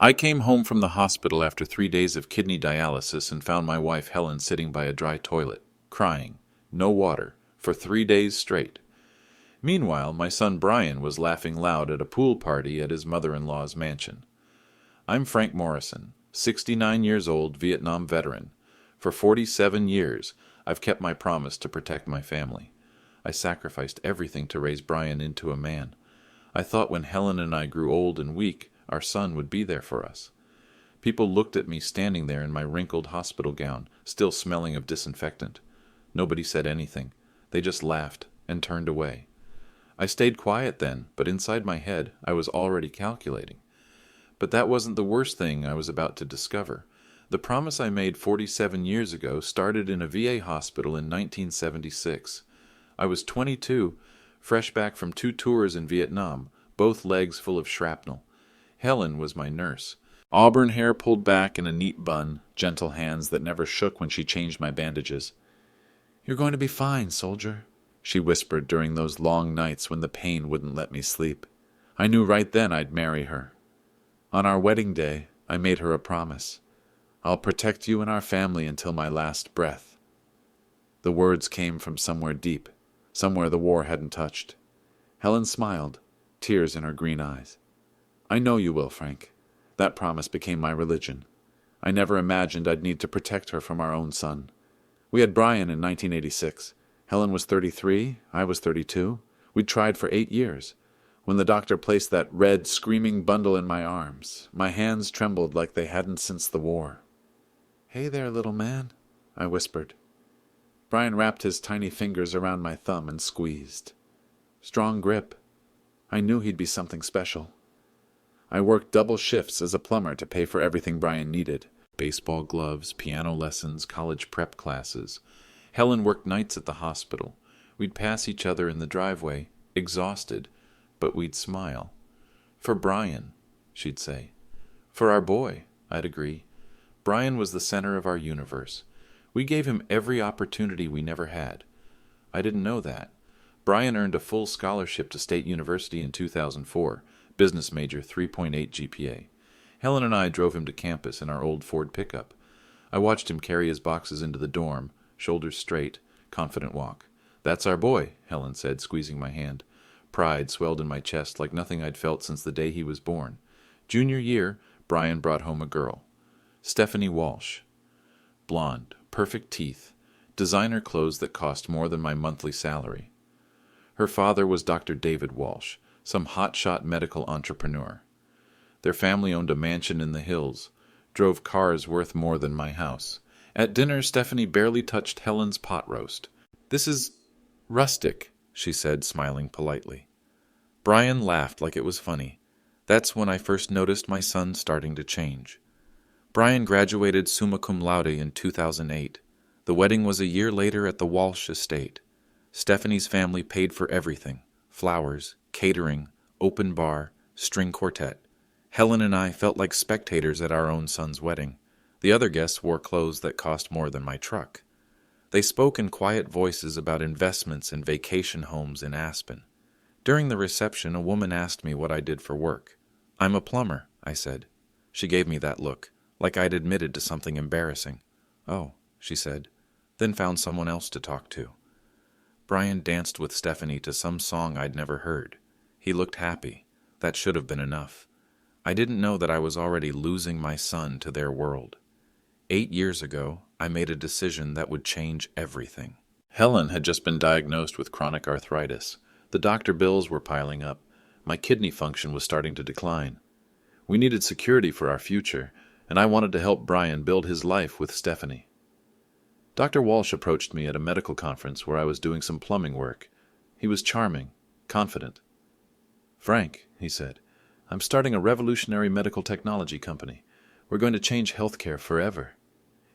I came home from the hospital after 3 days of kidney dialysis and found my wife Helen sitting by a dry toilet, crying, no water, for 3 days straight. Meanwhile, my son Brian was laughing loud at a pool party at his mother-in-law's mansion. I'm Frank Morrison, 69 years old, Vietnam veteran. For 47 years, I've kept my promise to protect my family. I sacrificed everything to raise Brian into a man. I thought when Helen and I grew old and weak, our son would be there for us. People looked at me standing there in my wrinkled hospital gown, still smelling of disinfectant. Nobody said anything. They just laughed and turned away. I stayed quiet then, but inside my head, I was already calculating. But that wasn't the worst thing I was about to discover. The promise I made 47 years ago started in a VA hospital in 1976. I was 22, fresh back from 2 tours in Vietnam, both legs full of shrapnel. Helen was my nurse. Auburn hair pulled back in a neat bun, gentle hands that never shook when she changed my bandages. "You're going to be fine, soldier," she whispered during those long nights when the pain wouldn't let me sleep. I knew right then I'd marry her. On our wedding day, I made her a promise. "I'll protect you and our family until my last breath." The words came from somewhere deep, somewhere the war hadn't touched. Helen smiled, tears in her green eyes. "I know you will, Frank." That promise became my religion. I never imagined I'd need to protect her from our own son. We had Brian in 1986. Helen was 33, I was 32. We'd tried for 8 years. When the doctor placed that red, screaming bundle in my arms, my hands trembled like they hadn't since the war. "Hey there, little man," I whispered. Brian wrapped his tiny fingers around my thumb and squeezed. Strong grip. I knew he'd be something special. I worked double shifts as a plumber to pay for everything Brian needed. Baseball gloves, piano lessons, college prep classes. Helen worked nights at the hospital. We'd pass each other in the driveway, exhausted, but we'd smile. "For Brian," she'd say. "For our boy," I'd agree. Brian was the center of our universe. We gave him every opportunity we never had. I didn't know that. Brian earned a full scholarship to State University in 2004, business major, 3.8 GPA. Helen and I drove him to campus in our old Ford pickup. I watched him carry his boxes into the dorm, shoulders straight, confident walk. "That's our boy," Helen said, squeezing my hand. Pride swelled in my chest like nothing I'd felt since the day he was born. Junior year, Brian brought home a girl. Stephanie Walsh. Blonde, perfect teeth, designer clothes that cost more than my monthly salary. Her father was Dr. David Walsh, some hotshot medical entrepreneur. Their family owned a mansion in the hills, drove cars worth more than my house. At dinner, Stephanie barely touched Helen's pot roast. "This is rustic," she said, smiling politely. Brian laughed like it was funny. That's when I first noticed my son starting to change. Brian graduated summa cum laude in 2008. The wedding was a year later at the Walsh estate. Stephanie's family paid for everything: flowers, catering, open bar, string quartet. Helen and I felt like spectators at our own son's wedding. The other guests wore clothes that cost more than my truck. They spoke in quiet voices about investments in vacation homes in Aspen. During the reception, a woman asked me what I did for work. "I'm a plumber," I said. She gave me that look, like I'd admitted to something embarrassing. "Oh," she said, then found someone else to talk to. Brian danced with Stephanie to some song I'd never heard. He looked happy. That should have been enough. I didn't know that I was already losing my son to their world. 8 years ago, I made a decision that would change everything. Helen had just been diagnosed with chronic arthritis. The doctor bills were piling up. My kidney function was starting to decline. We needed security for our future, and I wanted to help Brian build his life with Stephanie. Dr. Walsh approached me at a medical conference where I was doing some plumbing work. He was charming, confident. "Frank," he said, "I'm starting a revolutionary medical technology company. We're going to change healthcare forever."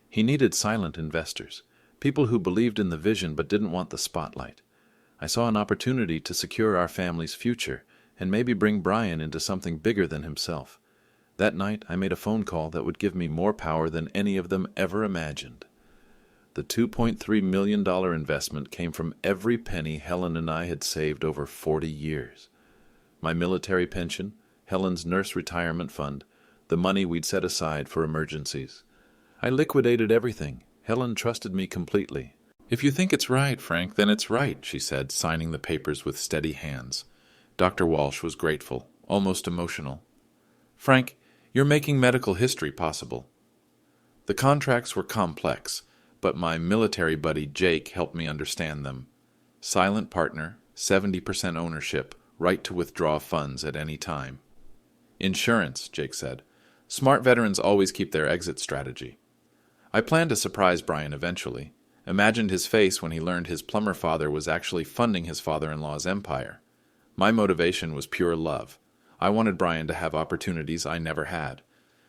He needed silent investors, people who believed in the vision but didn't want the spotlight. I saw an opportunity to secure our family's future and maybe bring Brian into something bigger than himself. That night, I made a phone call that would give me more power than any of them ever imagined. The $2.3 million investment came from every penny Helen and I had saved over 40 years. My military pension, Helen's nurse retirement fund, the money we'd set aside for emergencies. I liquidated everything. Helen trusted me completely. "If you think it's right, Frank, then it's right," she said, signing the papers with steady hands. Dr. Walsh was grateful, almost emotional. "Frank, you're making medical history possible." The contracts were complex, but my military buddy Jake helped me understand them. Silent partner, 70% ownership, right to withdraw funds at any time. "Insurance," Jake said. "Smart veterans always keep their exit strategy." I planned to surprise Brian eventually. Imagined his face when he learned his plumber father was actually funding his father-in-law's empire. My motivation was pure love. I wanted Brian to have opportunities I never had,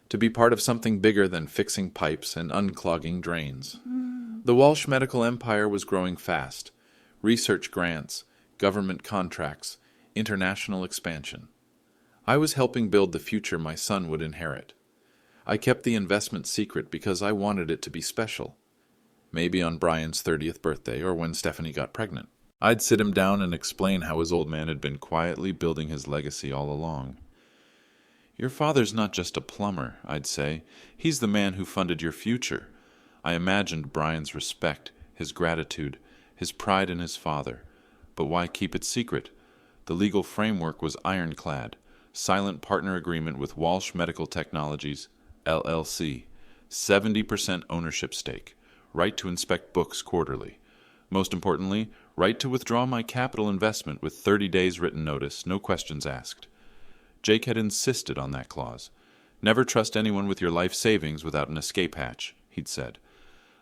to be part of something bigger than fixing pipes and unclogging drains. The Walsh medical empire was growing fast. Research grants, government contracts, international expansion. I was helping build the future my son would inherit. I kept the investment secret because I wanted it to be special. Maybe on Brian's 30th birthday or when Stephanie got pregnant, I'd sit him down and explain how his old man had been quietly building his legacy all along. "Your father's not just a plumber," I'd say. "He's the man who funded your future." I imagined Brian's respect, his gratitude, his pride in his father. But why keep it secret? The legal framework was ironclad. Silent partner agreement with Walsh Medical Technologies, LLC. 70% ownership stake. Right to inspect books quarterly. Most importantly, right to withdraw my capital investment with 30 days written notice, no questions asked. Jake had insisted on that clause. "Never trust anyone with your life savings without an escape hatch," he'd said.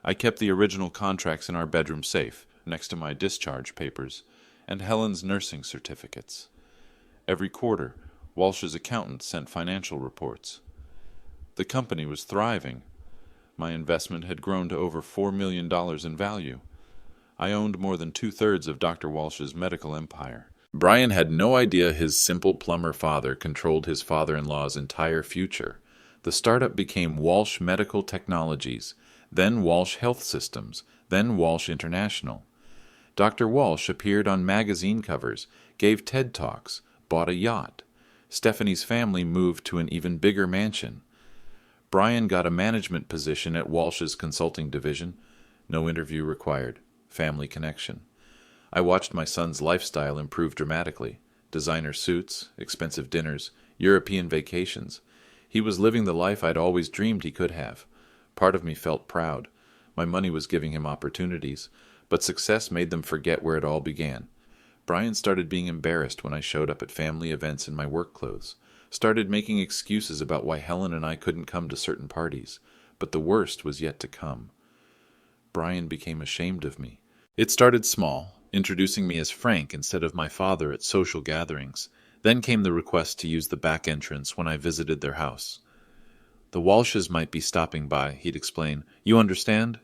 I kept the original contracts in our bedroom safe, next to my discharge papers, and Helen's nursing certificates. Every quarter, Walsh's accountant sent financial reports. The company was thriving. My investment had grown to over $4 million in value. I owned more than 2/3 of Dr. Walsh's medical empire. Brian had no idea his simple plumber father controlled his father-in-law's entire future. The startup became Walsh Medical Technologies, then Walsh Health Systems, then Walsh International. Dr. Walsh appeared on magazine covers, gave TED Talks, bought a yacht. Stephanie's family moved to an even bigger mansion. Brian got a management position at Walsh's consulting division. No interview required. Family connection. I watched my son's lifestyle improve dramatically. Designer suits, expensive dinners, European vacations. He was living the life I'd always dreamed he could have. Part of me felt proud. My money was giving him opportunities, but success made them forget where it all began. Brian started being embarrassed when I showed up at family events in my work clothes. Started making excuses about why Helen and I couldn't come to certain parties. But the worst was yet to come. Brian became ashamed of me. It started small, introducing me as Frank instead of my father at social gatherings. Then came the request to use the back entrance when I visited their house. "The Walshes might be stopping by," he'd explain. "You understand?"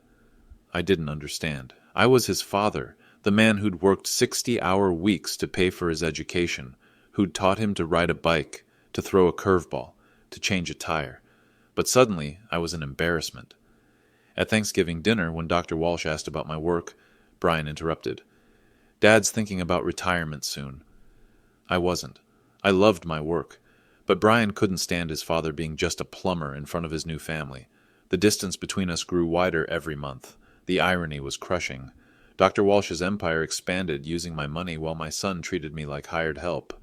I didn't understand. I was his father, the man who'd worked 60-hour weeks to pay for his education, who'd taught him to ride a bike, to throw a curveball, to change a tire. But suddenly, I was an embarrassment. At Thanksgiving dinner, when Dr. Walsh asked about my work, Brian interrupted. "Dad's thinking about retirement soon." I wasn't. I loved my work. But Brian couldn't stand his father being just a plumber in front of his new family. The distance between us grew wider every month. The irony was crushing. Dr. Walsh's empire expanded using my money while my son treated me like hired help.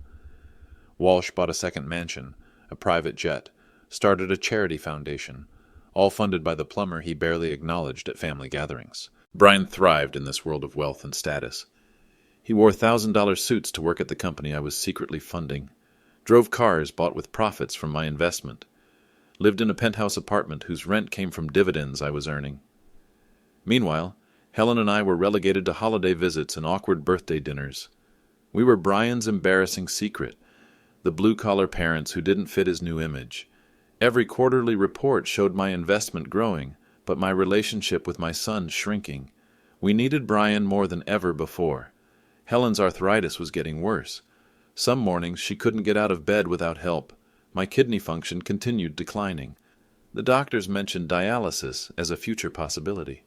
Walsh bought a second mansion, a private jet, started a charity foundation, all funded by the plumber he barely acknowledged at family gatherings. Brian thrived in this world of wealth and status. He wore $1,000 suits to work at the company I was secretly funding, drove cars bought with profits from my investment, lived in a penthouse apartment whose rent came from dividends I was earning. Meanwhile, Helen and I were relegated to holiday visits and awkward birthday dinners. We were Brian's embarrassing secret, the blue-collar parents who didn't fit his new image. Every quarterly report showed my investment growing, but my relationship with my son shrinking. We needed Brian more than ever before. Helen's arthritis was getting worse. Some mornings she couldn't get out of bed without help. My kidney function continued declining. The doctors mentioned dialysis as a future possibility.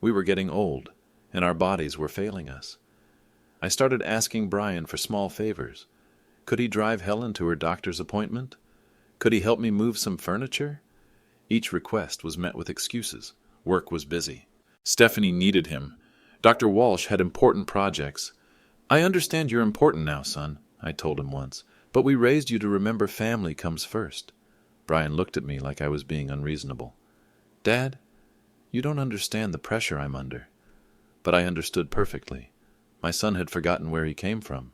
We were getting old, and our bodies were failing us. I started asking Brian for small favors. Could he drive Helen to her doctor's appointment? Could he help me move some furniture? Each request was met with excuses. Work was busy. Stephanie needed him. Dr. Walsh had important projects. I understand you're important now, son, I told him once, but we raised you to remember family comes first. Brian looked at me like I was being unreasonable. Dad, you don't understand the pressure I'm under. But I understood perfectly. My son had forgotten where he came from.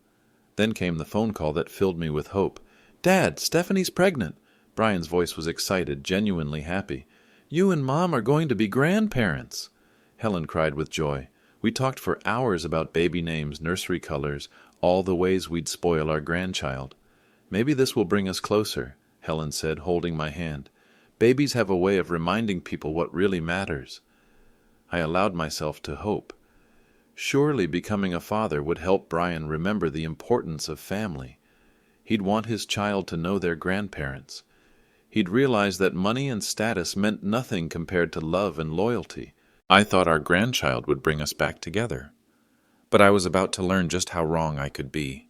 Then came the phone call that filled me with hope. Dad, Stephanie's pregnant. Brian's voice was excited, genuinely happy. You and Mom are going to be grandparents. Helen cried with joy. We talked for hours about baby names, nursery colors, all the ways we'd spoil our grandchild. Maybe this will bring us closer, Helen said, holding my hand. Babies have a way of reminding people what really matters. I allowed myself to hope. Surely becoming a father would help Brian remember the importance of family. He'd want his child to know their grandparents. He'd realize that money and status meant nothing compared to love and loyalty. I thought our grandchild would bring us back together. But I was about to learn just how wrong I could be.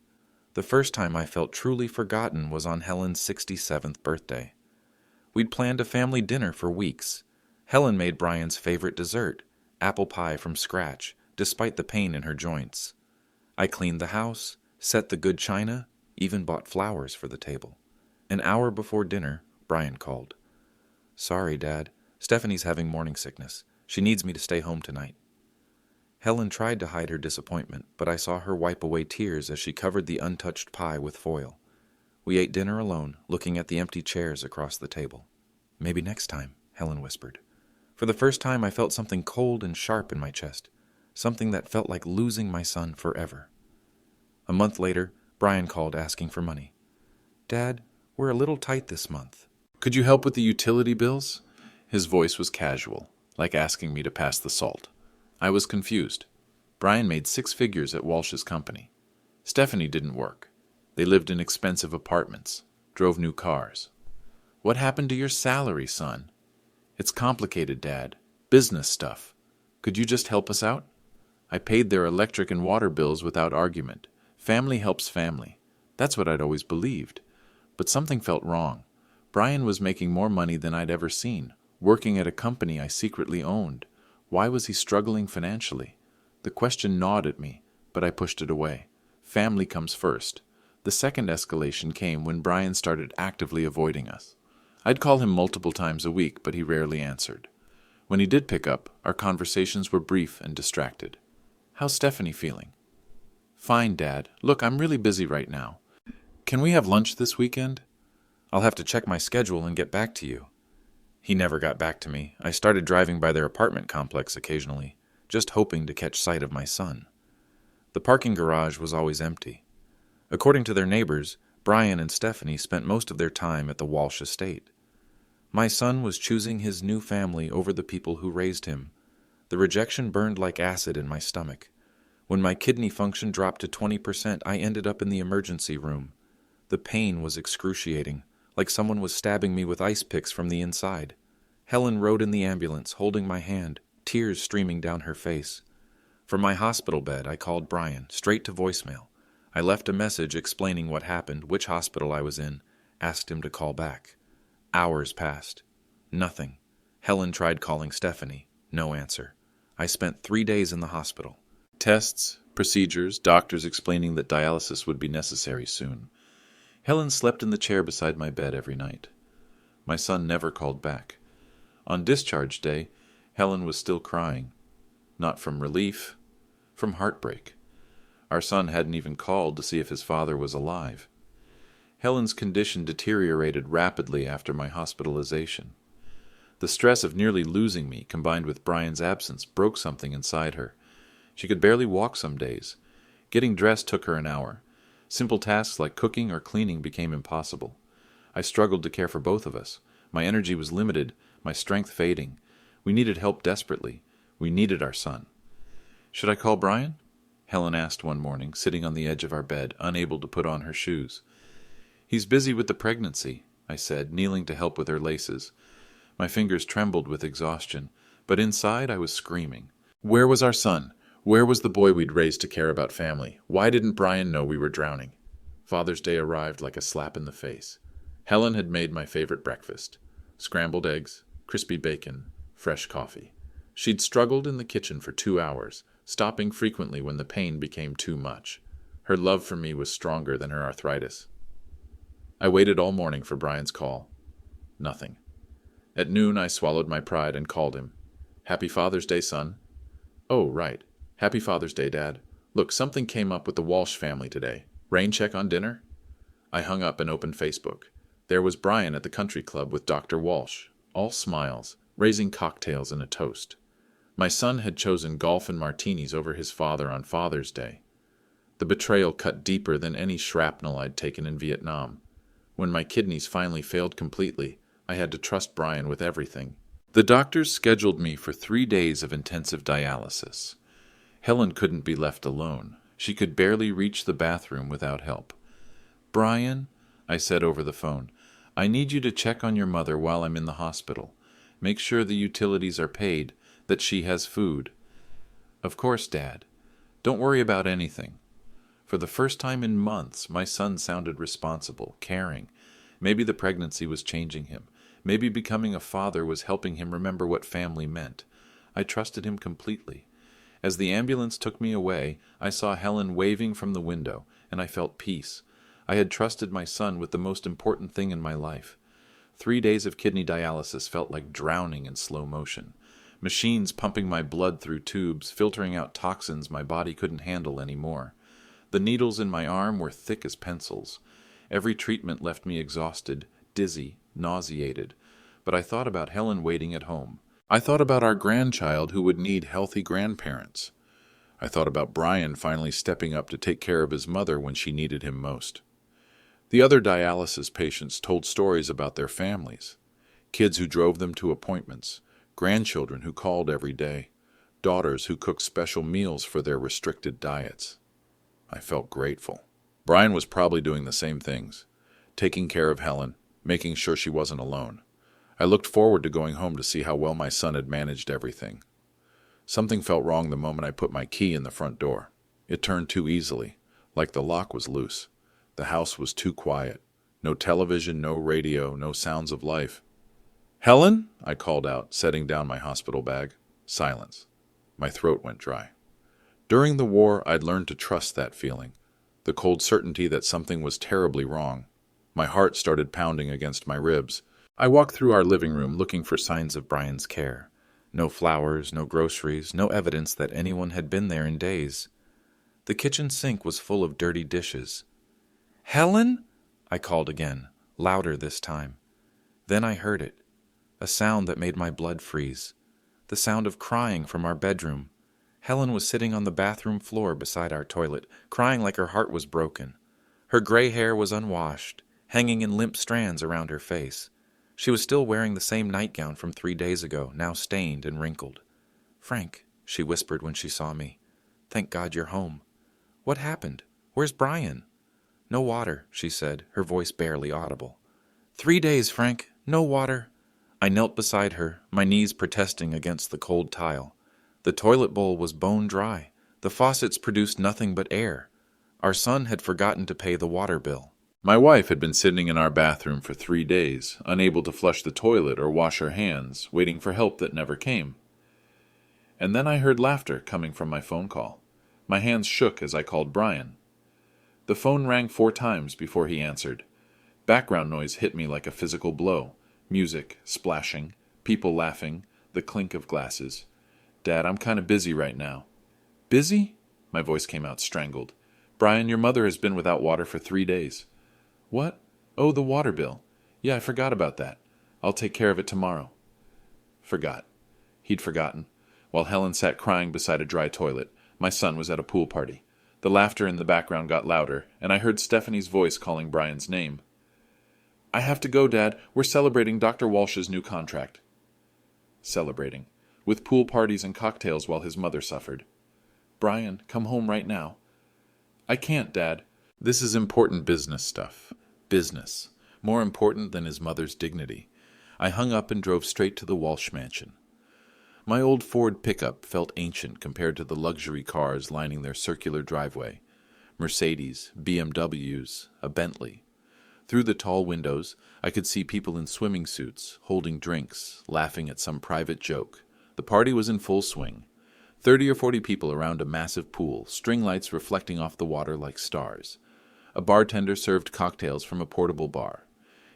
The first time I felt truly forgotten was on Helen's 67th birthday. We'd planned a family dinner for weeks. Helen made Brian's favorite dessert, apple pie from scratch, despite the pain in her joints. I cleaned the house, set the good china, even bought flowers for the table. An hour before dinner, Brian called. Sorry, Dad. Stephanie's having morning sickness. She needs me to stay home tonight. Helen tried to hide her disappointment, but I saw her wipe away tears as she covered the untouched pie with foil. We ate dinner alone, looking at the empty chairs across the table. Maybe next time, Helen whispered. For the first time, I felt something cold and sharp in my chest, something that felt like losing my son forever. A month later, Brian called asking for money. Dad, we're a little tight this month. Could you help with the utility bills? His voice was casual, like asking me to pass the salt. I was confused. Brian made 6 figures at Walsh's company. Stephanie didn't work. They lived in expensive apartments, drove new cars. What happened to your salary, son? It's complicated, Dad. Business stuff. Could you just help us out? I paid their electric and water bills without argument. Family helps family. That's what I'd always believed. But something felt wrong. Brian was making more money than I'd ever seen, working at a company I secretly owned. Why was he struggling financially? The question gnawed at me, but I pushed it away. Family comes first. The second escalation came when Brian started actively avoiding us. I'd call him multiple times a week, but he rarely answered. When he did pick up, our conversations were brief and distracted. How's Stephanie feeling? Fine, Dad. Look, I'm really busy right now. Can we have lunch this weekend? I'll have to check my schedule and get back to you. He never got back to me. I started driving by their apartment complex occasionally, just hoping to catch sight of my son. The parking garage was always empty. According to their neighbors, Brian and Stephanie spent most of their time at the Walsh estate. My son was choosing his new family over the people who raised him. The rejection burned like acid in my stomach. When my kidney function dropped to 20%, I ended up in the emergency room. The pain was excruciating, like someone was stabbing me with ice picks from the inside. Helen rode in the ambulance, holding my hand, tears streaming down her face. From my hospital bed, I called Brian, straight to voicemail. I left a message explaining what happened, which hospital I was in, asked him to call back. Hours passed. Nothing. Helen tried calling Stephanie. No answer. I spent 3 days in the hospital. Tests, procedures, doctors explaining that dialysis would be necessary soon. Helen slept in the chair beside my bed every night. My son never called back. On discharge day, Helen was still crying. Not from relief, from heartbreak. Our son hadn't even called to see if his father was alive. Helen's condition deteriorated rapidly after my hospitalization. The stress of nearly losing me, combined with Brian's absence, broke something inside her. She could barely walk some days. Getting dressed took her an hour. Simple tasks like cooking or cleaning became impossible. I struggled to care for both of us. My energy was limited, my strength fading. We needed help desperately. We needed our son. Should I call Brian? Helen asked one morning, sitting on the edge of our bed, unable to put on her shoes. He's busy with the pregnancy, I said, kneeling to help with her laces. My fingers trembled with exhaustion, but inside I was screaming. Where was our son? Where was the boy we'd raised to care about family? Why didn't Brian know we were drowning? Father's Day arrived like a slap in the face. Helen had made my favorite breakfast: scrambled eggs, crispy bacon, fresh coffee. She'd struggled in the kitchen for 2 hours, stopping frequently when the pain became too much. Her love for me was stronger than her arthritis. I waited all morning for Brian's call. Nothing. At noon, I swallowed my pride and called him. "Happy Father's Day, son." "Oh, right. Happy Father's Day, Dad. Look, something came up with the Walsh family today. Rain check on dinner?" I hung up and opened Facebook. There was Brian at the country club with Dr. Walsh, all smiles, raising cocktails and a toast. My son had chosen golf and martinis over his father on Father's Day. The betrayal cut deeper than any shrapnel I'd taken in Vietnam. When my kidneys finally failed completely, I had to trust Brian with everything. The doctors scheduled me for 3 days of intensive dialysis. Helen couldn't be left alone. She could barely reach the bathroom without help. "Brian," I said over the phone, "I need you to check on your mother while I'm in the hospital. Make sure the utilities are paid, that she has food." "Of course, Dad. Don't worry about anything." For the first time in months, my son sounded responsible, caring. Maybe the pregnancy was changing him. Maybe becoming a father was helping him remember what family meant. I trusted him completely. As the ambulance took me away, I saw Helen waving from the window, and I felt peace. I had trusted my son with the most important thing in my life. 3 days of kidney dialysis felt like drowning in slow motion. Machines pumping my blood through tubes, filtering out toxins my body couldn't handle anymore. The needles in my arm were thick as pencils. Every treatment left me exhausted, dizzy, nauseated. But I thought about Helen waiting at home. I thought about our grandchild who would need healthy grandparents. I thought about Brian finally stepping up to take care of his mother when she needed him most. The other dialysis patients told stories about their families. Kids who drove them to appointments, grandchildren who called every day, daughters who cooked special meals for their restricted diets. I felt grateful. Brian was probably doing the same things, taking care of Helen, making sure she wasn't alone. I looked forward to going home to see how well my son had managed everything. Something felt wrong the moment I put my key in the front door. It turned too easily, like the lock was loose. The house was too quiet. No television, no radio, no sounds of life. "Helen?" I called out, setting down my hospital bag. Silence. My throat went dry. During the war, I'd learned to trust that feeling, the cold certainty that something was terribly wrong. My heart started pounding against my ribs. I walked through our living room looking for signs of Brian's care. No flowers, no groceries, no evidence that anyone had been there in days. The kitchen sink was full of dirty dishes. "Helen?" I called again, louder this time. Then I heard it, a sound that made my blood freeze. The sound of crying from our bedroom. Helen was sitting on the bathroom floor beside our toilet, crying like her heart was broken. Her gray hair was unwashed, hanging in limp strands around her face. She was still wearing the same nightgown from 3 days ago, now stained and wrinkled. "Frank," she whispered when she saw me. "Thank God you're home. What happened? Where's Brian?" "No water," she said, her voice barely audible. 3 days, Frank. No water." I knelt beside her, my knees protesting against the cold tile. The toilet bowl was bone dry. The faucets produced nothing but air. Our son had forgotten to pay the water bill. My wife had been sitting in our bathroom for 3 days, unable to flush the toilet or wash her hands, waiting for help that never came. And then I heard laughter coming from my phone call. My hands shook as I called Brian. The phone rang 4 times before he answered. Background noise hit me like a physical blow. Music, splashing, people laughing, the clink of glasses. "Dad, I'm kind of busy right now." "Busy?" My voice came out strangled. "Brian, your mother has been without water for 3 days. "What? Oh, the water bill. Yeah, I forgot about that. I'll take care of it tomorrow." Forgot. He'd forgotten. While Helen sat crying beside a dry toilet, my son was at a pool party. The laughter in the background got louder, and I heard Stephanie's voice calling Brian's name. "I have to go, Dad. We're celebrating Dr. Walsh's new contract." Celebrating. With pool parties and cocktails while his mother suffered. "Brian, come home right now." "I can't, Dad. This is important business stuff. Business. More important than his mother's dignity." I hung up and drove straight to the Walsh mansion. My old Ford pickup felt ancient compared to the luxury cars lining their circular driveway. Mercedes, BMWs, a Bentley. Through the tall windows, I could see people in swimming suits, holding drinks, laughing at some private joke. The party was in full swing. 30 or 40 people around a massive pool, string lights reflecting off the water like stars. A bartender served cocktails from a portable bar.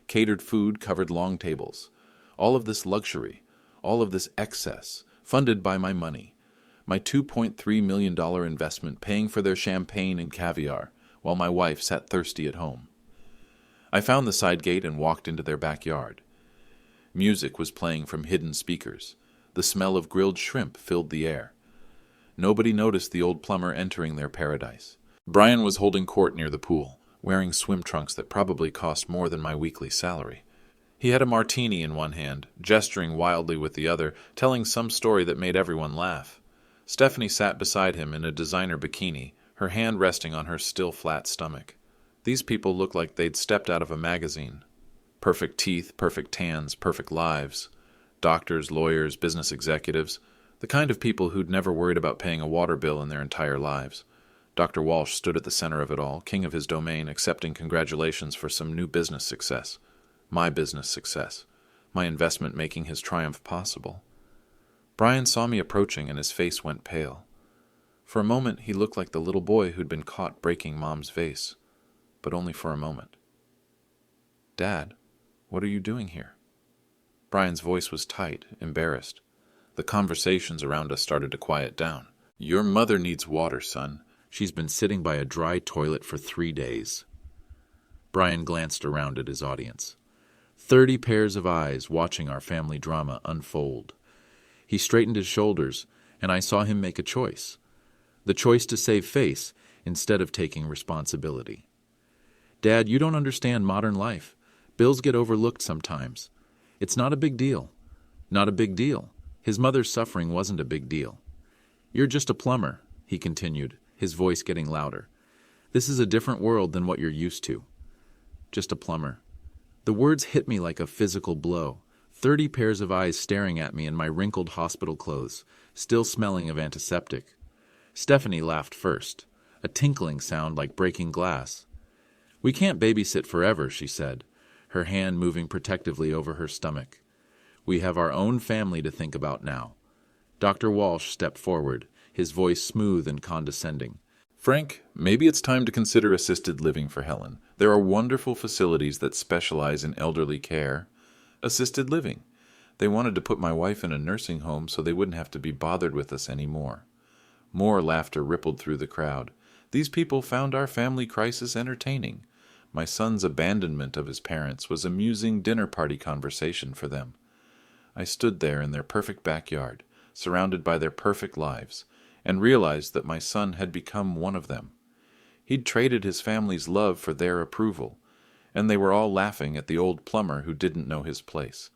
Catered food covered long tables. All of this luxury, all of this excess, funded by my money. My $2.3 million investment paying for their champagne and caviar, while my wife sat thirsty at home. I found the side gate and walked into their backyard. Music was playing from hidden speakers. The smell of grilled shrimp filled the air. Nobody noticed the old plumber entering their paradise. Brian was holding court near the pool, wearing swim trunks that probably cost more than my weekly salary. He had a martini in one hand, gesturing wildly with the other, telling some story that made everyone laugh. Stephanie sat beside him in a designer bikini, her hand resting on her still flat stomach. These people looked like they'd stepped out of a magazine. Perfect teeth, perfect tans, perfect lives. Doctors, lawyers, business executives, the kind of people who'd never worried about paying a water bill in their entire lives. Dr. Walsh stood at the center of it all, king of his domain, accepting congratulations for some new business success. My business success. My investment making his triumph possible. Brian saw me approaching and his face went pale. For a moment he looked like the little boy who'd been caught breaking Mom's vase. But only for a moment. "Dad, what are you doing here?" Brian's voice was tight, embarrassed. The conversations around us started to quiet down. "Your mother needs water, son. She's been sitting by a dry toilet for 3 days." Brian glanced around at his audience. 30 pairs of eyes watching our family drama unfold. He straightened his shoulders, and I saw him make a choice. The choice to save face instead of taking responsibility. "Dad, you don't understand modern life. Bills get overlooked sometimes. It's not a big deal. Not a big deal. His mother's suffering wasn't a big deal. You're just a plumber," he continued, his voice getting louder. "This is a different world than what you're used to. Just a plumber." The words hit me like a physical blow. 30 pairs of eyes staring at me in my wrinkled hospital clothes, still smelling of antiseptic. Stephanie laughed first, a tinkling sound like breaking glass. "We can't babysit forever," she said, her hand moving protectively over her stomach. "We have our own family to think about now." Dr. Walsh stepped forward, his voice smooth and condescending. "Frank, maybe it's time to consider assisted living for Helen. There are wonderful facilities that specialize in elderly care. Assisted living. They wanted to put my wife in a nursing home so they wouldn't have to be bothered with us anymore." More laughter rippled through the crowd. These people found our family crisis entertaining. My son's abandonment of his parents was amusing dinner party conversation for them. I stood there in their perfect backyard, surrounded by their perfect lives, and realized that my son had become one of them. He'd traded his family's love for their approval, and they were all laughing at the old plumber who didn't know his place.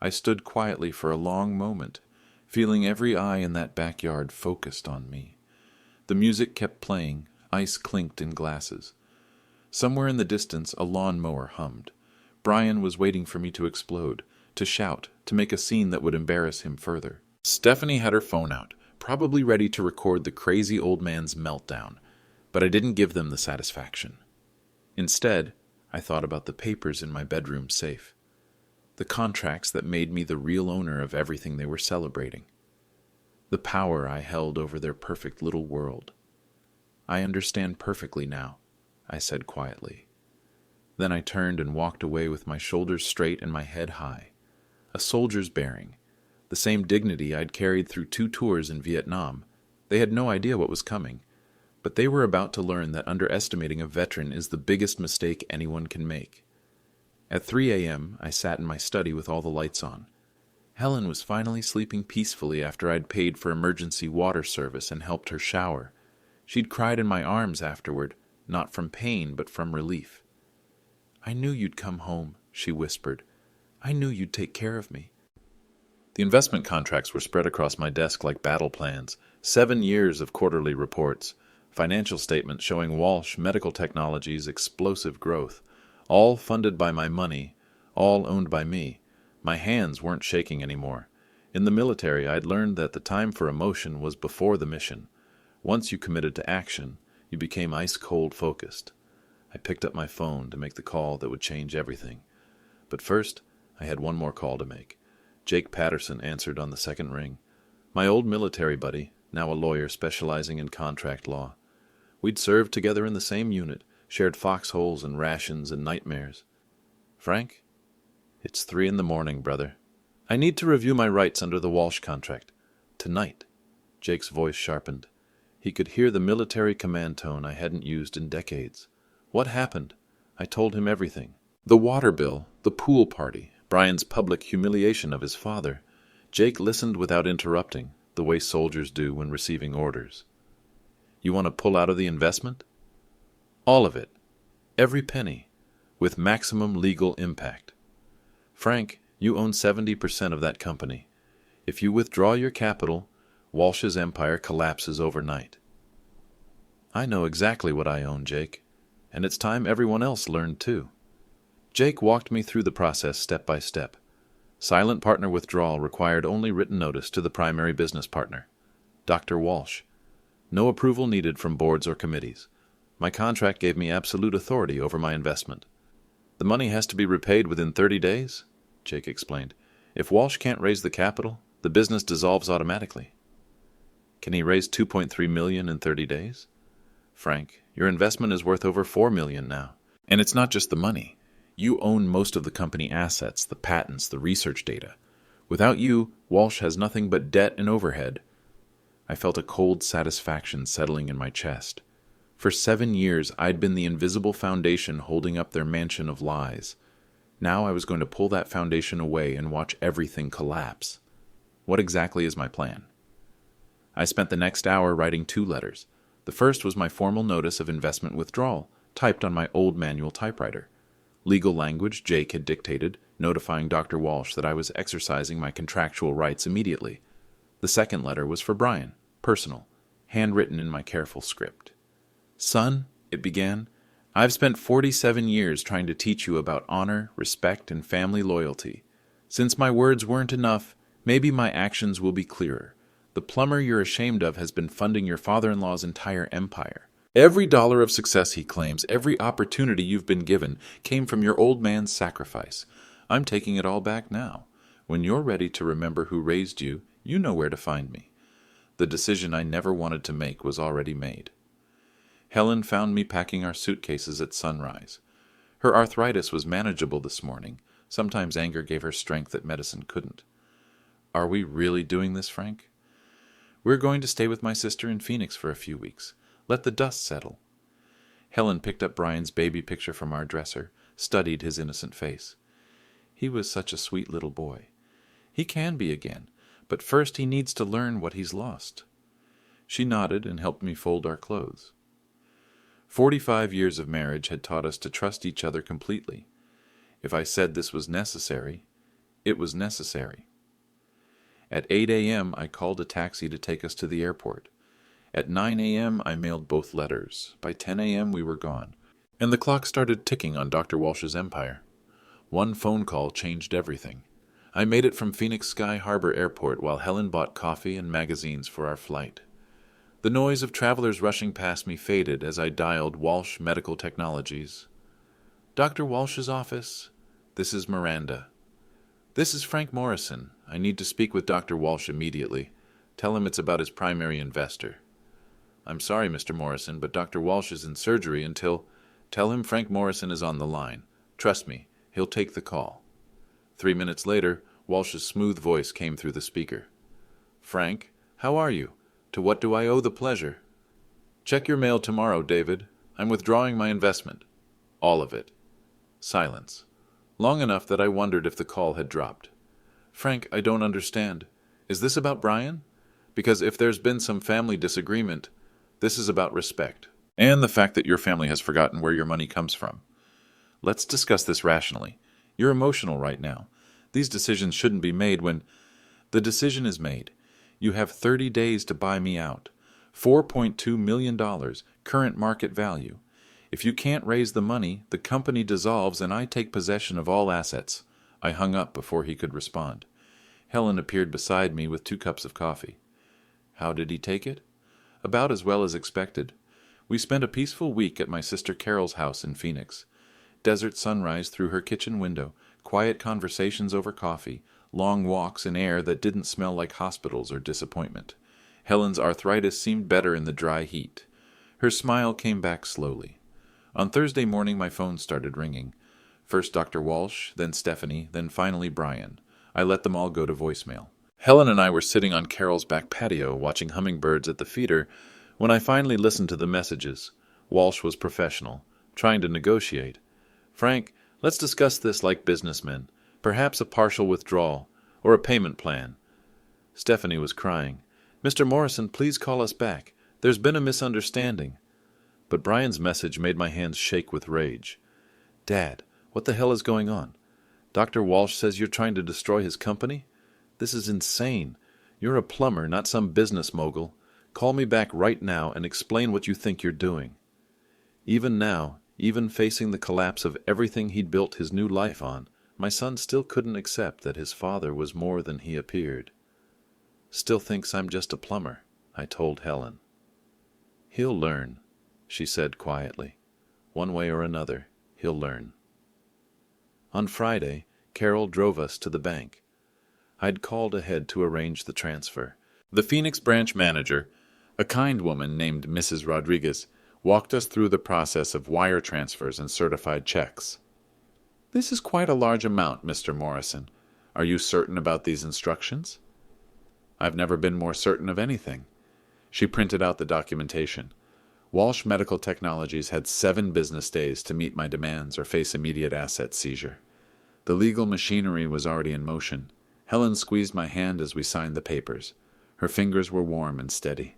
I stood quietly for a long moment, feeling every eye in that backyard focused on me. The music kept playing, ice clinked in glasses. Somewhere in the distance a lawnmower hummed. Brian was waiting for me to explode, to shout, to make a scene that would embarrass him further. Stephanie had her phone out, probably ready to record the crazy old man's meltdown, but I didn't give them the satisfaction. Instead, I thought about the papers in my bedroom safe, the contracts that made me the real owner of everything they were celebrating, the power I held over their perfect little world. "I understand perfectly now," I said quietly. Then I turned and walked away with my shoulders straight and my head high, a soldier's bearing, the same dignity I'd carried through 2 tours in Vietnam. They had no idea what was coming, but they were about to learn that underestimating a veteran is the biggest mistake anyone can make. At 3 a.m., I sat in my study with all the lights on. Helen was finally sleeping peacefully after I'd paid for emergency water service and helped her shower. She'd cried in my arms afterward, not from pain but from relief. "I knew you'd come home," she whispered. "I knew you'd take care of me." The investment contracts were spread across my desk like battle plans, 7 years of quarterly reports, financial statements showing Walsh Medical Technologies' explosive growth, all funded by my money, all owned by me. My hands weren't shaking anymore. In the military, I'd learned that the time for emotion was before the mission. Once you committed to action, you became ice-cold focused. I picked up my phone to make the call that would change everything. But first, I had one more call to make. Jake Patterson answered on the second ring. My old military buddy, now a lawyer specializing in contract law. We'd served together in the same unit, shared foxholes and rations and nightmares. Frank? It's 3 a.m, brother. I need to review my rights under the Walsh contract. Tonight. Jake's voice sharpened. He could hear the military command tone I hadn't used in decades. What happened? I told him everything. The water bill, the pool party, Brian's public humiliation of his father. Jake listened without interrupting, the way soldiers do when receiving orders. You want to pull out of the investment? All of it. Every penny. With maximum legal impact. Frank, you own 70% of that company. If you withdraw your capital, Walsh's empire collapses overnight. I know exactly what I own, Jake, and it's time everyone else learned too. Jake walked me through the process step by step. Silent partner withdrawal required only written notice to the primary business partner, Dr. Walsh. No approval needed from boards or committees. My contract gave me absolute authority over my investment. The money has to be repaid within 30 days, Jake explained. If Walsh can't raise the capital, the business dissolves automatically. Can he raise $2.3 million in 30 days? Frank, your investment is worth over $4 million now. And it's not just the money. You own most of the company assets, the patents, the research data. Without you, Walsh has nothing but debt and overhead. I felt a cold satisfaction settling in my chest. For 7 years, I'd been the invisible foundation holding up their mansion of lies. Now I was going to pull that foundation away and watch everything collapse. What exactly is my plan? I spent the next hour writing 2 letters. The first was my formal notice of investment withdrawal, typed on my old manual typewriter. Legal language Jake had dictated, notifying Dr. Walsh that I was exercising my contractual rights immediately. The second letter was for Brian, personal, handwritten in my careful script. Son, it began, I've spent 47 years trying to teach you about honor, respect, and family loyalty. Since my words weren't enough, maybe my actions will be clearer. The plumber you're ashamed of has been funding your father-in-law's entire empire. Every dollar of success he claims, every opportunity you've been given, came from your old man's sacrifice. I'm taking it all back now. When you're ready to remember who raised you, you know where to find me. The decision I never wanted to make was already made. Helen found me packing our suitcases at sunrise. Her arthritis was manageable this morning. Sometimes anger gave her strength that medicine couldn't. Are we really doing this, Frank? We're going to stay with my sister in Phoenix for a few weeks. Let the dust settle. Helen picked up Brian's baby picture from our dresser, studied his innocent face. He was such a sweet little boy. He can be again, but first he needs to learn what he's lost. She nodded and helped me fold our clothes. 45 years of marriage had taught us to trust each other completely. If I said this was necessary, it was necessary. At 8 a.m., I called a taxi to take us to the airport. At 9 a.m., I mailed both letters. By 10 a.m., we were gone. And the clock started ticking on Dr. Walsh's empire. One phone call changed everything. I made it from Phoenix Sky Harbor Airport while Helen bought coffee and magazines for our flight. The noise of travelers rushing past me faded as I dialed Walsh Medical Technologies. Dr. Walsh's office. This is Miranda. This is Frank Morrison. I need to speak with Dr. Walsh immediately. Tell him it's about his primary investor. I'm sorry, Mr. Morrison, but Dr. Walsh is in surgery until... Tell him Frank Morrison is on the line. Trust me, he'll take the call. 3 minutes later, Walsh's smooth voice came through the speaker. Frank, how are you? To what do I owe the pleasure? Check your mail tomorrow, David. I'm withdrawing my investment. All of it. Silence. Long enough that I wondered if the call had dropped. Frank, I don't understand. Is this about Brian? Because if there's been some family disagreement, this is about respect. And the fact that your family has forgotten where your money comes from. Let's discuss this rationally. You're emotional right now. These decisions shouldn't be made when... The decision is made. You have 30 days to buy me out. $4.2 million, current market value. If you can't raise the money, the company dissolves and I take possession of all assets. I hung up before he could respond. Helen appeared beside me with 2 cups of coffee. How did he take it? About as well as expected. We spent a peaceful week at my sister Carol's house in Phoenix. Desert sunrise through her kitchen window, quiet conversations over coffee, long walks in air that didn't smell like hospitals or disappointment. Helen's arthritis seemed better in the dry heat. Her smile came back slowly. On Thursday morning my phone started ringing. First Dr. Walsh, then Stephanie, then finally Brian. I let them all go to voicemail. Helen and I were sitting on Carol's back patio watching hummingbirds at the feeder when I finally listened to the messages. Walsh was professional, trying to negotiate. "Frank, let's discuss this like businessmen. Perhaps a partial withdrawal, or a payment plan." Stephanie was crying. "Mr. Morrison, please call us back. There's been a misunderstanding." But Brian's message made my hands shake with rage. "Dad, what the hell is going on? Dr. Walsh says you're trying to destroy his company? This is insane. You're a plumber, not some business mogul. Call me back right now and explain what you think you're doing." Even now, even facing the collapse of everything he'd built his new life on, my son still couldn't accept that his father was more than he appeared. "Still thinks I'm just a plumber," I told Helen. "He'll learn," she said quietly. "One way or another, he'll learn." On Friday, Carol drove us to the bank. I'd called ahead to arrange the transfer. The Phoenix branch manager, a kind woman named Mrs. Rodriguez, walked us through the process of wire transfers and certified checks. "This is quite a large amount, Mr. Morrison. Are you certain about these instructions?" "I've never been more certain of anything." She printed out the documentation. Walsh Medical Technologies had 7 business days to meet my demands or face immediate asset seizure. The legal machinery was already in motion. Helen squeezed my hand as we signed the papers. Her fingers were warm and steady.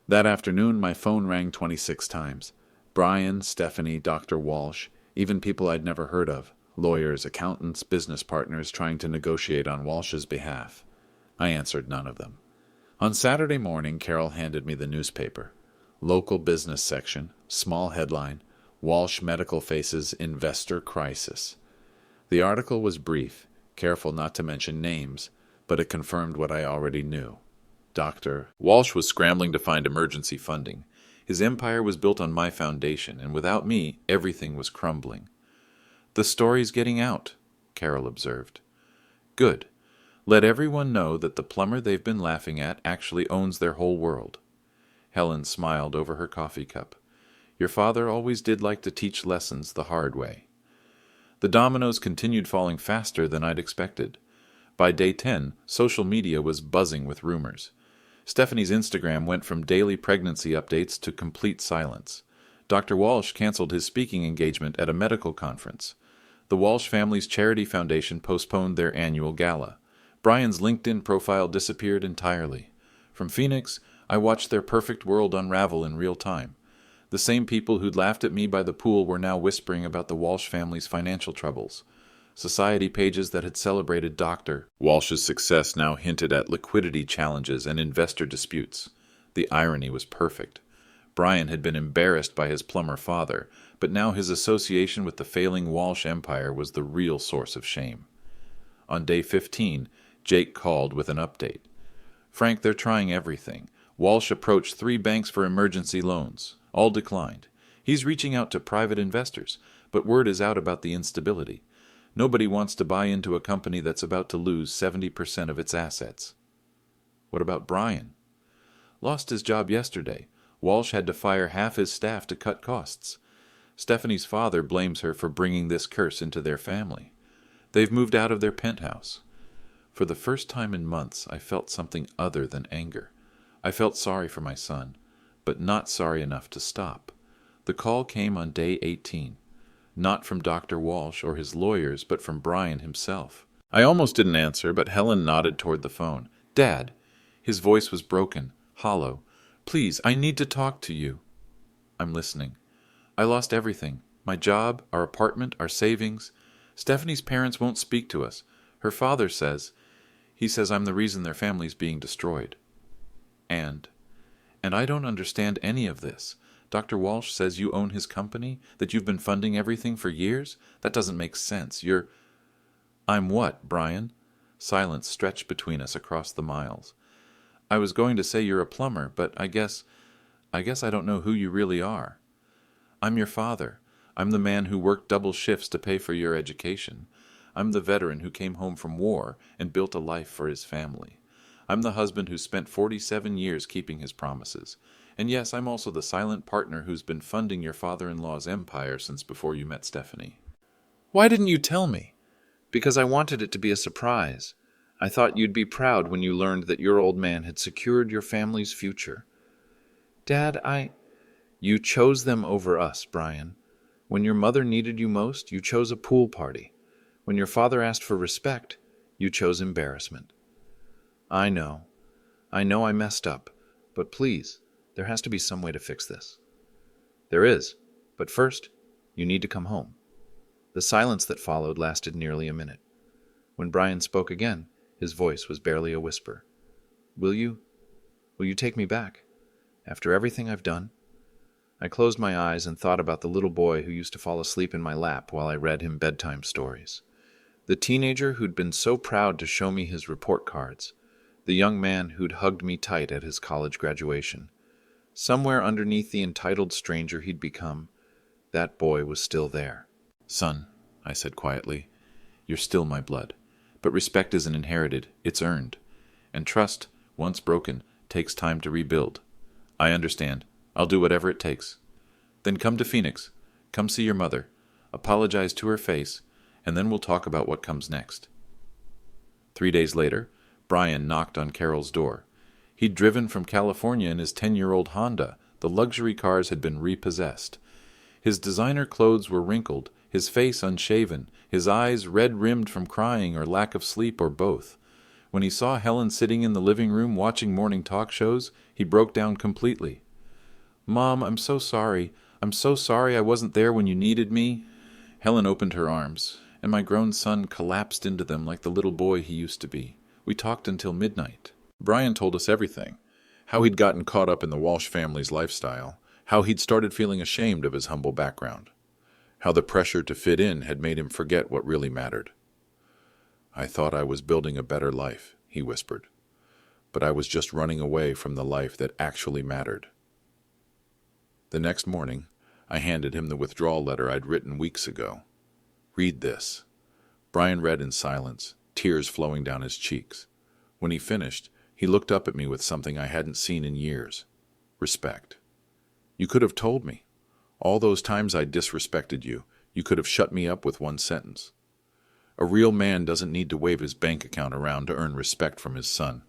That afternoon my phone rang 26 times. Brian, Stephanie, Dr. Walsh, even people I'd never heard of, lawyers, accountants, business partners trying to negotiate on Walsh's behalf. I answered none of them. On Saturday morning, Carol handed me the newspaper. Local business section, small headline, Walsh Medical faces investor crisis. The article was brief, careful not to mention names, but it confirmed what I already knew. Dr. Walsh was scrambling to find emergency funding. His empire was built on my foundation, and without me, everything was crumbling. "The story's getting out," Carol observed. "Good. Let everyone know that the plumber they've been laughing at actually owns their whole world." Helen smiled over her coffee cup. "Your father always did like to teach lessons the hard way." The dominoes continued falling faster than I'd expected. By day 10, social media was buzzing with rumors. Stephanie's Instagram went from daily pregnancy updates to complete silence. Dr. Walsh canceled his speaking engagement at a medical conference. The Walsh family's charity foundation postponed their annual gala. Brian's LinkedIn profile disappeared entirely. From Phoenix, I watched their perfect world unravel in real time. The same people who'd laughed at me by the pool were now whispering about the Walsh family's financial troubles. Society pages that had celebrated Dr. Walsh's success now hinted at liquidity challenges and investor disputes. The irony was perfect. Brian had been embarrassed by his plumber father, but now his association with the failing Walsh empire was the real source of shame. On day 15, Jake called with an update. "Frank, they're trying everything. Walsh approached 3 banks for emergency loans. All declined. He's reaching out to private investors, but word is out about the instability. Nobody wants to buy into a company that's about to lose 70% of its assets." "What about Brian?" "Lost his job yesterday. Walsh had to fire half his staff to cut costs. Stephanie's father blames her for bringing this curse into their family. They've moved out of their penthouse." For the first time in months, I felt something other than anger. I felt sorry for my son, but not sorry enough to stop. The call came on day 18. Not from Dr. Walsh or his lawyers, but from Brian himself. I almost didn't answer, but Helen nodded toward the phone. "Dad." His voice was broken, hollow. "Please, I need to talk to you." "I'm listening." "I lost everything. My job, our apartment, our savings. Stephanie's parents won't speak to us. Her father says, he says I'm the reason their family's being destroyed. And I don't understand any of this. Dr. Walsh says you own his company, that you've been funding everything for years? That doesn't make sense. I'm what, Brian?" Silence stretched between us across the miles. "I was going to say you're a plumber, but I guess I guess I don't know who you really are. I'm your father. I'm the man who worked double shifts to pay for your education. I'm the veteran who came home from war and built a life for his family. I'm the husband who spent 47 years keeping his promises. And yes, I'm also the silent partner who's been funding your father-in-law's empire since before you met Stephanie. Why didn't you tell me? Because I wanted it to be a surprise. I thought you'd be proud when you learned that your old man had secured your family's future. Dad, You chose them over us, Brian. When your mother needed you most, you chose a pool party. When your father asked for respect, you chose embarrassment. I know I messed up, but please, there has to be some way to fix this. There is, but first, you need to come home. The silence that followed lasted nearly a minute. When Brian spoke again, his voice was barely a whisper. Will you take me back? After everything I've done? I closed my eyes and thought about the little boy who used to fall asleep in my lap while I read him bedtime stories. The teenager who'd been so proud to show me his report cards. The young man who'd hugged me tight at his college graduation. Somewhere underneath the entitled stranger he'd become, that boy was still there. Son, I said quietly, you're still my blood. But respect isn't inherited, it's earned. And trust, once broken, takes time to rebuild. I understand. I'll do whatever it takes. Then come to Phoenix. Come see your mother. Apologize to her face, and then we'll talk about what comes next. 3 days later, Brian knocked on Carol's door. He'd driven from California in his 10-year-old Honda. The luxury cars had been repossessed. His designer clothes were wrinkled, his face unshaven, his eyes red-rimmed from crying or lack of sleep or both. When he saw Helen sitting in the living room watching morning talk shows, he broke down completely. Mom, I'm so sorry. I'm so sorry I wasn't there when you needed me. Helen opened her arms, and my grown son collapsed into them like the little boy he used to be. We talked until midnight. Brian told us everything. How he'd gotten caught up in the Walsh family's lifestyle. How he'd started feeling ashamed of his humble background. How the pressure to fit in had made him forget what really mattered. I thought I was building a better life, he whispered. But I was just running away from the life that actually mattered. The next morning, I handed him the withdrawal letter I'd written weeks ago. Read this. Brian read in silence, tears flowing down his cheeks. When he finished, he looked up at me with something I hadn't seen in years. Respect. You could have told me. All those times I disrespected you, you could have shut me up with one sentence. A real man doesn't need to wave his bank account around to earn respect from his son.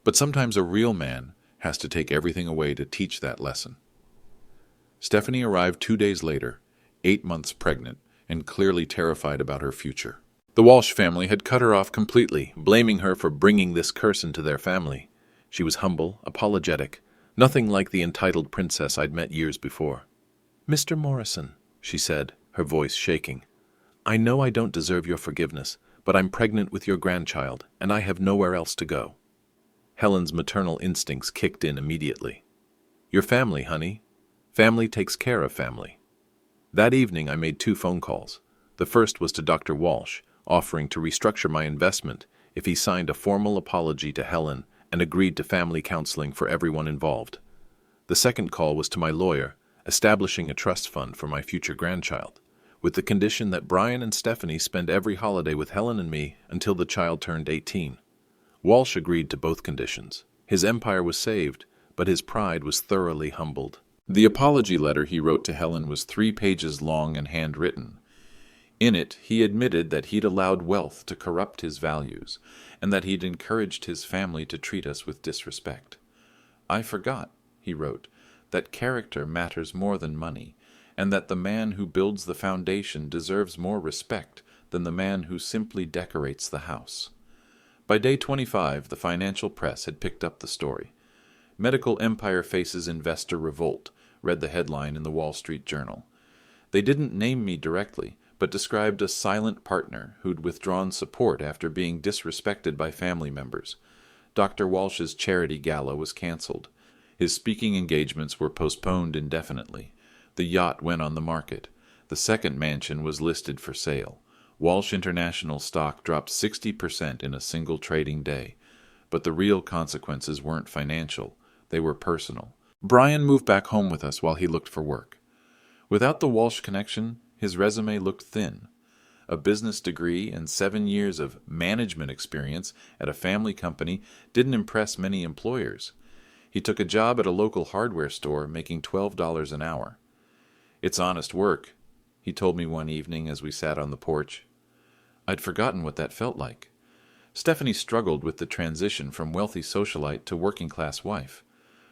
But sometimes a real man has to take everything away to teach that lesson. Stephanie arrived 2 days later, 8 months pregnant, and clearly terrified about her future. The Walsh family had cut her off completely, blaming her for bringing this curse into their family. She was humble, apologetic, nothing like the entitled princess I'd met years before. Mr. Morrison, she said, her voice shaking. I know I don't deserve your forgiveness, but I'm pregnant with your grandchild, and I have nowhere else to go. Helen's maternal instincts kicked in immediately. Your family, honey. Family takes care of family. That evening I made 2 phone calls. The first was to Dr. Walsh, offering to restructure my investment if he signed a formal apology to Helen and agreed to family counseling for everyone involved. The second call was to my lawyer, establishing a trust fund for my future grandchild, with the condition that Brian and Stephanie spend every holiday with Helen and me until the child turned 18. Walsh agreed to both conditions. His empire was saved, but his pride was thoroughly humbled. The apology letter he wrote to Helen was 3 pages long and handwritten. In it, he admitted that he'd allowed wealth to corrupt his values, and that he'd encouraged his family to treat us with disrespect. I forgot, he wrote, that character matters more than money, and that the man who builds the foundation deserves more respect than the man who simply decorates the house. By day 25, the financial press had picked up the story. Medical Empire faces investor revolt, read the headline in the Wall Street Journal. They didn't name me directly, but described a silent partner who'd withdrawn support after being disrespected by family members. Dr. Walsh's charity gala was canceled. His speaking engagements were postponed indefinitely. The yacht went on the market. The second mansion was listed for sale. Walsh International stock dropped 60% in a single trading day. But the real consequences weren't financial. They were personal. Brian moved back home with us while he looked for work. Without the Walsh connection, his resume looked thin. A business degree and 7 years of management experience at a family company didn't impress many employers. He took a job at a local hardware store making $12 an hour. "It's honest work," he told me one evening as we sat on the porch. I'd forgotten what that felt like. Stephanie struggled with the transition from wealthy socialite to working-class wife.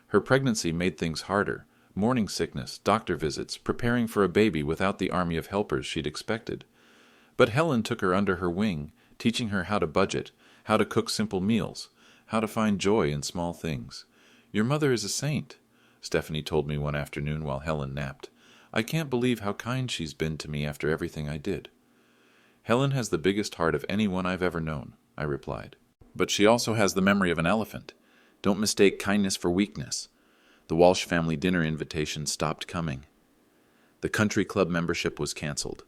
Her pregnancy made things harder: morning sickness, doctor visits, preparing for a baby without the army of helpers she'd expected. But Helen took her under her wing, teaching her how to budget, how to cook simple meals, how to find joy in small things. "Your mother is a saint," Stephanie told me one afternoon while Helen napped. "I can't believe how kind she's been to me after everything I did." "Helen has the biggest heart of anyone I've ever known," I replied. "But she also has the memory of an elephant. Don't mistake kindness for weakness." The Walsh family dinner invitation stopped coming. The country club membership was canceled.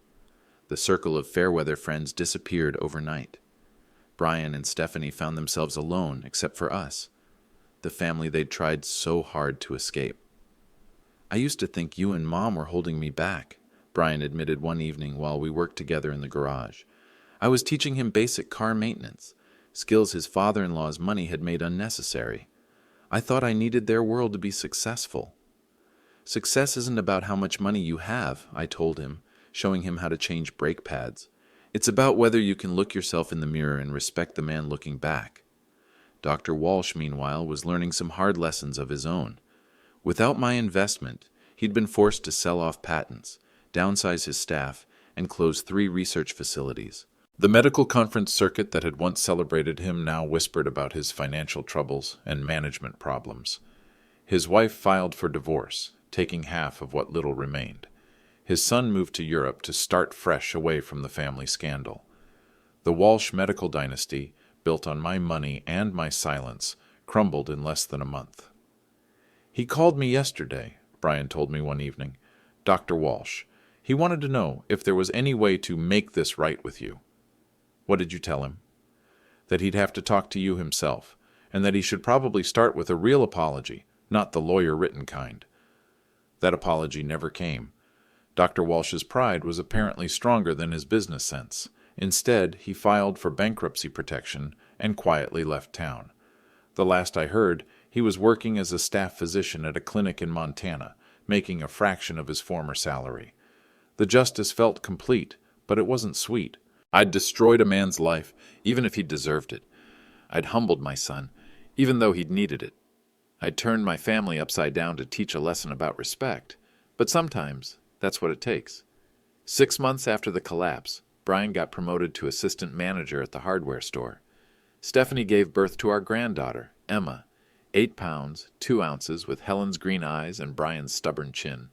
The circle of fair-weather friends disappeared overnight. Brian and Stephanie found themselves alone except for us, the family they'd tried so hard to escape. "I used to think you and Mom were holding me back," Brian admitted one evening while we worked together in the garage. "I was teaching him basic car maintenance, skills his father-in-law's money had made unnecessary. I thought I needed their world to be successful." "Success isn't about how much money you have," I told him, showing him how to change brake pads. "It's about whether you can look yourself in the mirror and respect the man looking back." Dr. Walsh, meanwhile, was learning some hard lessons of his own. Without my investment, he'd been forced to sell off patents, downsize his staff, and close 3 research facilities. The medical conference circuit that had once celebrated him now whispered about his financial troubles and management problems. His wife filed for divorce, taking half of what little remained. His son moved to Europe to start fresh away from the family scandal. The Walsh medical dynasty, built on my money and my silence, crumbled in less than a month. "He called me yesterday," Brian told me one evening. "Dr. Walsh. He wanted to know if there was any way to make this right with you." "What did you tell him?" "That he'd have to talk to you himself, and that he should probably start with a real apology, not the lawyer-written kind." That apology never came. Dr. Walsh's pride was apparently stronger than his business sense. Instead, he filed for bankruptcy protection and quietly left town. The last I heard, he was working as a staff physician at a clinic in Montana, making a fraction of his former salary. The justice felt complete, but it wasn't sweet. I'd destroyed a man's life, even if he'd deserved it. I'd humbled my son, even though he'd needed it. I'd turned my family upside down to teach a lesson about respect, but sometimes that's what it takes. 6 months after the collapse, Brian got promoted to assistant manager at the hardware store. Stephanie gave birth to our granddaughter, Emma, 8 pounds, 2 ounces, with Helen's green eyes and Brian's stubborn chin.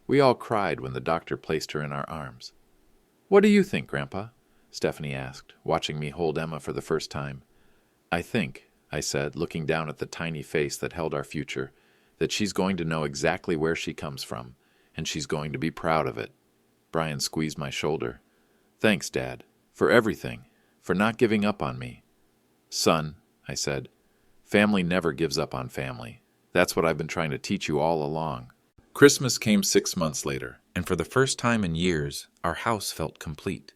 We all cried when the doctor placed her in our arms. "What do you think, Grandpa?" Stephanie asked, watching me hold Emma for the first time. "I think," I said, looking down at the tiny face that held our future, "that she's going to know exactly where she comes from, and she's going to be proud of it." Brian squeezed my shoulder. "Thanks, Dad, for everything, for not giving up on me." "Son," I said, "family never gives up on family. That's what I've been trying to teach you all along." Christmas came 6 months later, and for the first time in years, our house felt complete.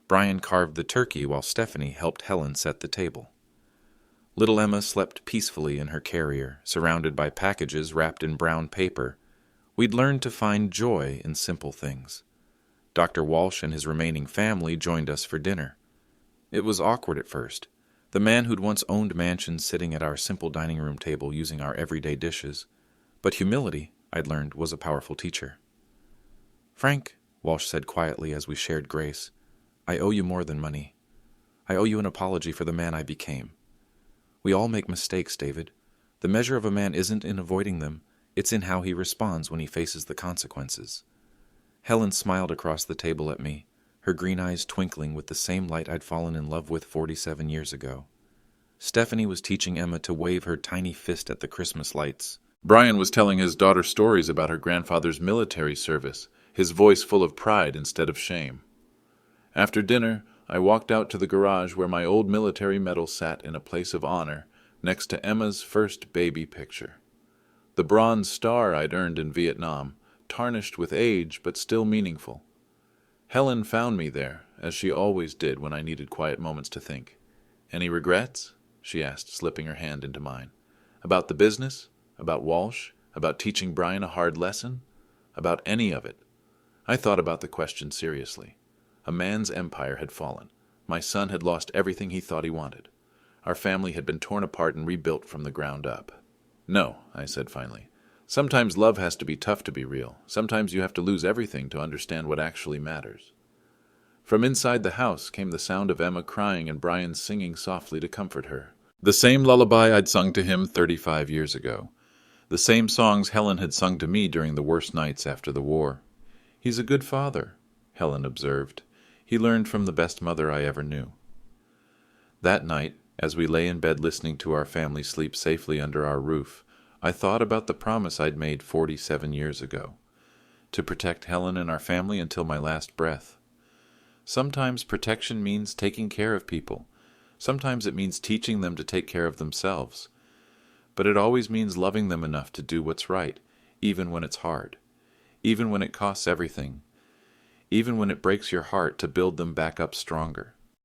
Brian carved the turkey while Stephanie helped Helen set the table. Little Emma slept peacefully in her carrier, surrounded by packages wrapped in brown paper. We'd learned to find joy in simple things. Dr. Walsh and his remaining family joined us for dinner. It was awkward at first, the man who'd once owned mansions sitting at our simple dining room table using our everyday dishes. But humility, I'd learned, was a powerful teacher. "Frank," Walsh said quietly as we shared grace, "I owe you more than money. I owe you an apology for the man I became. We all make mistakes, David. The measure of a man isn't in avoiding them, it's in how he responds when he faces the consequences." Helen smiled across the table at me, her green eyes twinkling with the same light I'd fallen in love with 47 years ago. Stephanie was teaching Emma to wave her tiny fist at the Christmas lights. Brian was telling his daughter stories about her grandfather's military service, his voice full of pride instead of shame. After dinner, I walked out to the garage where my old military medal sat in a place of honor next to Emma's first baby picture. The bronze star I'd earned in Vietnam, tarnished with age but still meaningful. Helen found me there, as she always did when I needed quiet moments to think. "Any regrets?" she asked, slipping her hand into mine. "About the business? About Walsh? About teaching Brian a hard lesson? About any of it?" I thought about the question seriously. A man's empire had fallen. My son had lost everything he thought he wanted. Our family had been torn apart and rebuilt from the ground up. "No," I said finally. "Sometimes love has to be tough to be real. Sometimes you have to lose everything to understand what actually matters." From inside the house came the sound of Emma crying and Brian singing softly to comfort her. The same lullaby I'd sung to him 35 years ago. The same songs Helen had sung to me during the worst nights after the war. "He's a good father," Helen observed. "He learned from the best mother I ever knew." That night, as we lay in bed listening to our family sleep safely under our roof, I thought about the promise I'd made 47 years ago, to protect Helen and our family until my last breath. Sometimes protection means taking care of people. Sometimes it means teaching them to take care of themselves. But it always means loving them enough to do what's right, even when it's hard, even when it costs everything, even when it breaks your heart to build them back up stronger.